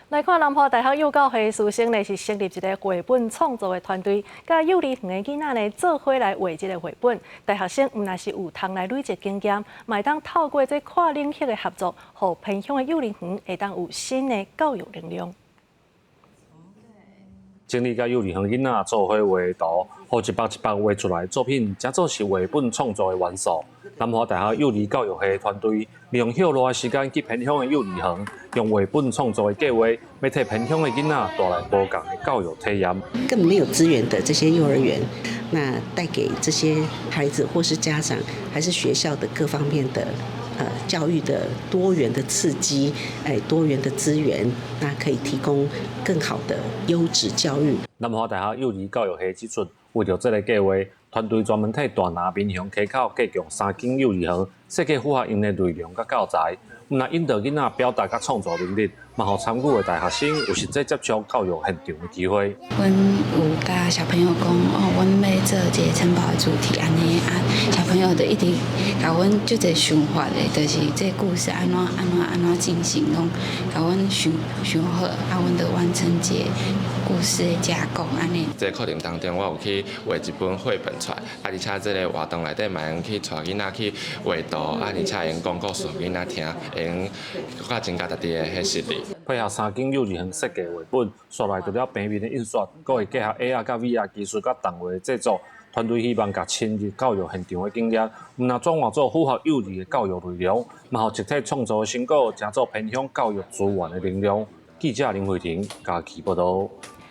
来看南华大学幼教系师生呢，是成立一个绘本创作的团队，甲幼儿园的囡仔呢做伙来画这个绘本。大学生毋但是有通来累积经验，嘛会当透过这跨领域的合作，互偏乡的幼儿园会当有新的教育能量。整理甲幼儿园囡仔做伙画图，互一幅一幅画出来作品，才做是绘本创作的元素。南华大学幼儿教育系团队利用休落的时间去偏乡的幼儿园，用绘本创作的计划，要替偏乡的囡仔带来无共的教育体验。根本没有资源的这些幼儿园，那带给这些孩子或是家长，还是学校的各方面的教育的多元的刺激，多元的资源，那可以提供更好的优质教育。南华大学幼儿教育系指出，为着这个计划，团队专门替大拿民雄溪口加强3间幼儿园，设计符合因的内容甲教材，毋但引导囡仔表达甲创作能力，嘛互参与的大学生有实际接触教育现场的机会。阮有甲小朋友讲，阮要做一个城堡的主题安尼啊，小朋友就一直甲阮就一个想法的，就是这故事安怎进行，拢甲阮想好，啊，阮就完成一个故事的架构安尼。在课程当中，我有去画一本绘本出来，而且这个活动内底嘛用去带囡仔去画图，而且用讲故事给囡仔听，用较增加家己的迄实力。配合3间幼儿园设计绘本，刷来除了平面的印刷，阁会结合 AR 甲 VR 技术甲动画的制作。团队希望甲亲自教育现场的经验，毋但转换做符合幼儿的教育内容，嘛互集体创作的成果，成做偏乡教育资源的能量。记者林慧婷，嘉义报道。